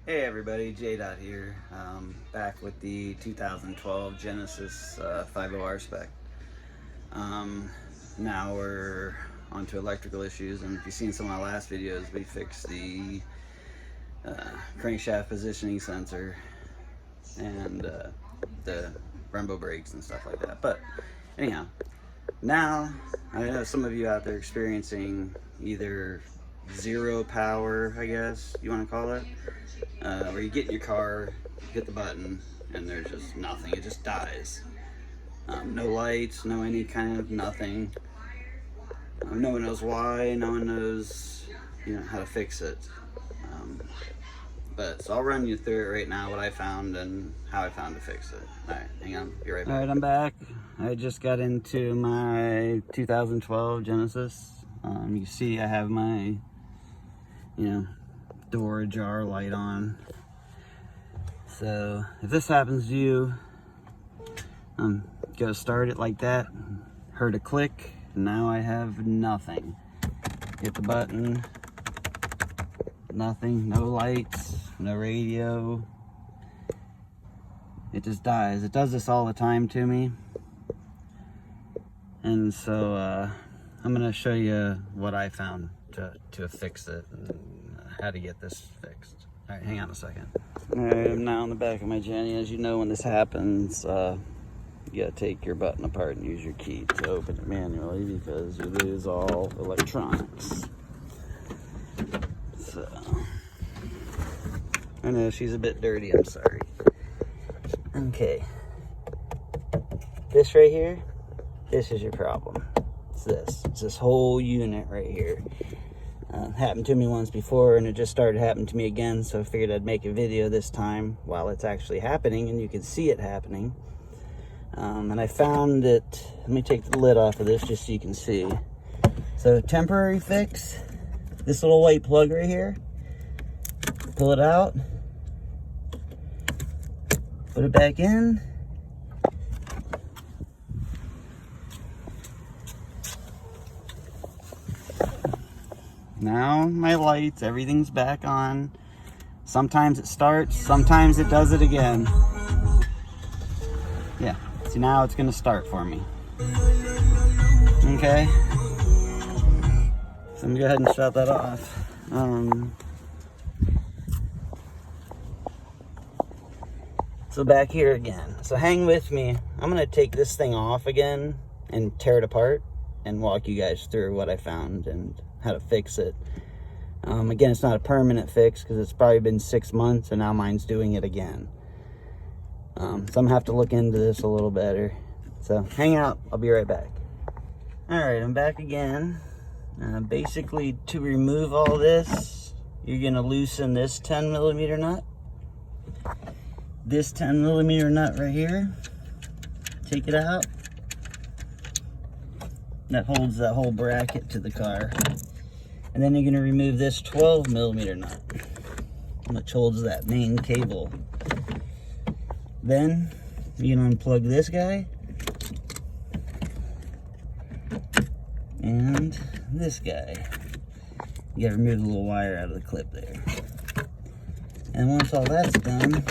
Hey everybody, J-Dot here, back with the 2012 Genesis 50 R-spec. Now we're onto electrical issues, and if you've seen some of my last videos, we fixed the crankshaft positioning sensor and the Brembo brakes and stuff like that. But anyhow, now I know some of you out there experiencing either zero power, I guess you want to call it, where you get in your car, hit the button, and there's just nothing. It just dies. No lights, no any kind of nothing. No one knows why. No one knows, how to fix it. So I'll run you through it right now, what I found and how I found to fix it. All right, hang on. Be right back. All right, I'm back. I just got into my 2012 Genesis. You see I have my, door ajar light on. So if this happens to you, go start it like that. Heard a click. Now I have nothing. Hit the button. Nothing. No lights. No radio. It just dies. It does this all the time to me. And so I'm gonna show you what I found to fix it and how to get this fixed. All right, hang on a second. All right, I'm now in the back of my Jenny. As you know, when this happens, you gotta take your button apart and use your key to open it manually because you lose all electronics. So, I know she's a bit dirty, I'm sorry. Okay. This right here, this is your problem. It's this whole unit right here. Happened to me once before, and it just started happening to me again, so I figured I'd make a video this time while it's actually happening and you can see it happening. And I found that, let me take the lid off of this just so you can see. So temporary fix, this little white plug right here, pull it out, put it back in. Now my lights, everything's back on. Sometimes it starts, sometimes it does it again. Yeah, see, now it's gonna start for me. Okay, so I'm gonna go ahead and shut that off. So back here again. So hang with me. I'm gonna take this thing off again and tear it apart and walk you guys through what I found and how to fix it. Again, it's not a permanent fix because it's probably been 6 months and now mine's doing it again. So I'm gonna have to look into this a little better. So hang out, I'll be right back. All right, I'm back again. Basically, to remove all this, you're gonna loosen this 10mm nut. This 10mm nut right here, take it out. That holds that whole bracket to the car. And then you're gonna remove this 12mm nut, which holds that main cable. Then you're gonna unplug this guy and this guy. You gotta remove the little wire out of the clip there. And once all that's done,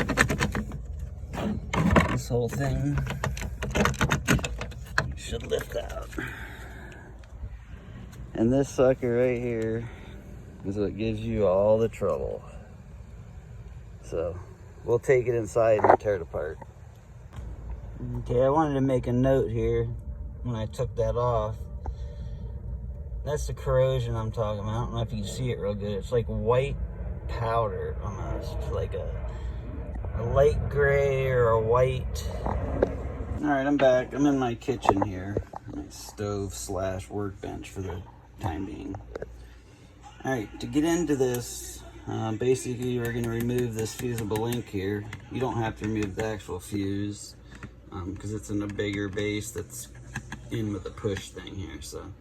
this whole thing should lift out. And this sucker right here is what gives you all the trouble. So we'll take it inside and tear it apart. Okay, I wanted to make a note here when I took that off. That's the corrosion I'm talking about. I don't know if you can see it real good. It's like white powder almost, like a light gray or a white. All right, I'm back. I'm in my kitchen here, my stove / workbench for the time being. All right, to get into this, basically we're going to remove this fusible link here. You don't have to remove the actual fuse because it's in a bigger base that's in with the push thing here. So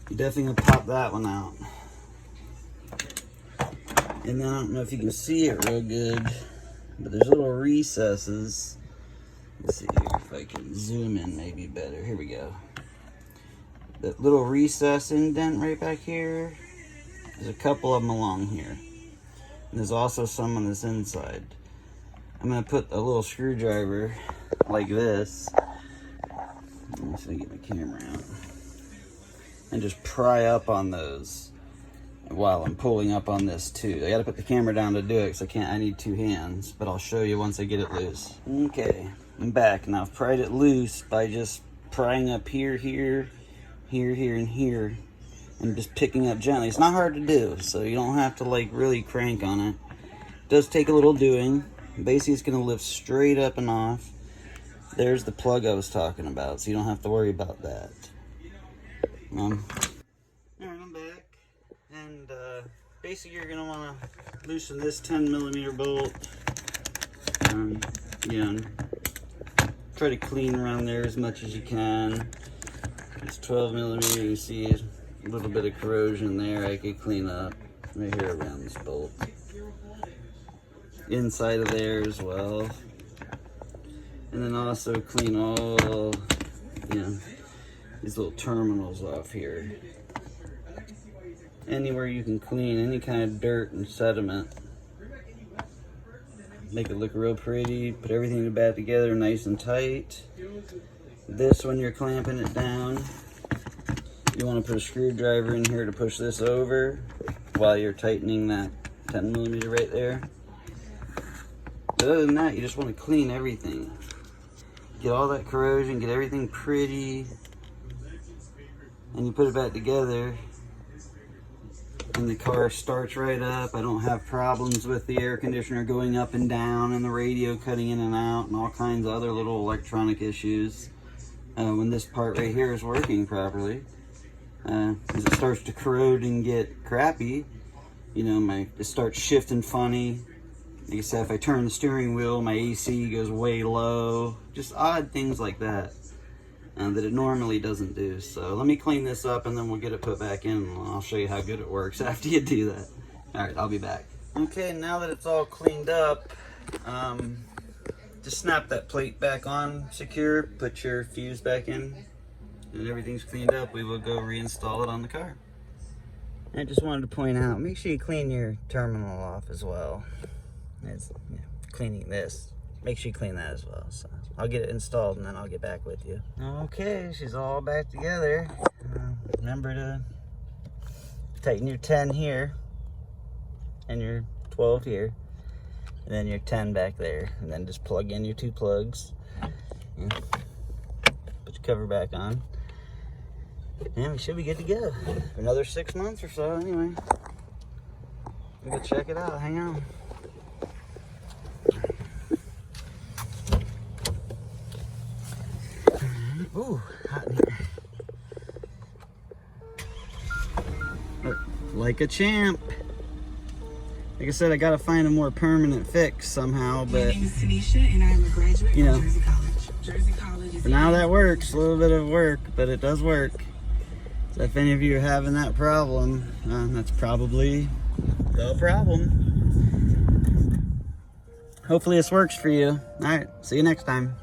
you definitely going to pop that one out. And then I don't know if you can see it real good, but there's little recesses. Let's see here if I can zoom in maybe better. Here we go. That little recess indent right back here, there's a couple of them along here. There's also some on this inside. I'm gonna put a little screwdriver like this. Let me see, get my camera out. And just pry up on those while I'm pulling up on this too. I gotta put the camera down to do it because I need two hands, but I'll show you once I get it loose. Okay, I'm back. Now I've pried it loose by just prying up here, here, here, here, and here, and just picking up gently. It's not hard to do, so you don't have to like really crank on it. It does take a little doing. Basically, it's gonna lift straight up and off. There's the plug I was talking about, so you don't have to worry about that. Alright, I'm back, and basically you're gonna want to loosen this 10mm bolt. You know, try to clean around there as much as you can. It's 12mm. You see a little bit of corrosion there. I could clean up right here around this bolt. Inside of there as well, and then also clean all, you know, these little terminals off here. Anywhere you can clean any kind of dirt and sediment, make it look real pretty. Put everything back together nice and tight. This, when you're clamping it down, you want to put a screwdriver in here to push this over while you're tightening that 10mm right there. But other than that, you just want to clean everything. Get all that corrosion, get everything pretty, and you put it back together, and the car starts right up. I don't have problems with the air conditioner going up and down and the radio cutting in and out and all kinds of other little electronic issues when this part right here is working properly. As it starts to corrode and get crappy, you know, it starts shifting funny. Like I said, if I turn the steering wheel, my AC goes way low. Just odd things like that that it normally doesn't do. So let me clean this up and then we'll get it put back in, and I'll show you how good it works after you do that. Alright, I'll be back. Okay, now that it's all cleaned up, just snap that plate back on secure, put your fuse back in, and everything's cleaned up. We will go reinstall it on the car. I just wanted to point out, make sure you clean your terminal off as well. It's, you know, cleaning this, make sure you clean that as well. So I'll get it installed and then I'll get back with you. Okay, she's all back together. Remember to tighten your 10 here and your 12 here, and then your 10 back there, and then just plug in your two plugs. Put your cover back on, and we should be good to go for another 6 months or so. Anyway, we'll go check it out. Hang on. Ooh, hot in here. Like a champ. Like I said, I gotta find a more permanent fix somehow, but my name is Tanisha, and I am a graduate you know, from Jersey College. Jersey College is for now that works. A little bit of work, but it does work. So if any of you are having that problem, that's probably the problem. Hopefully this works for you. All right, see you next time.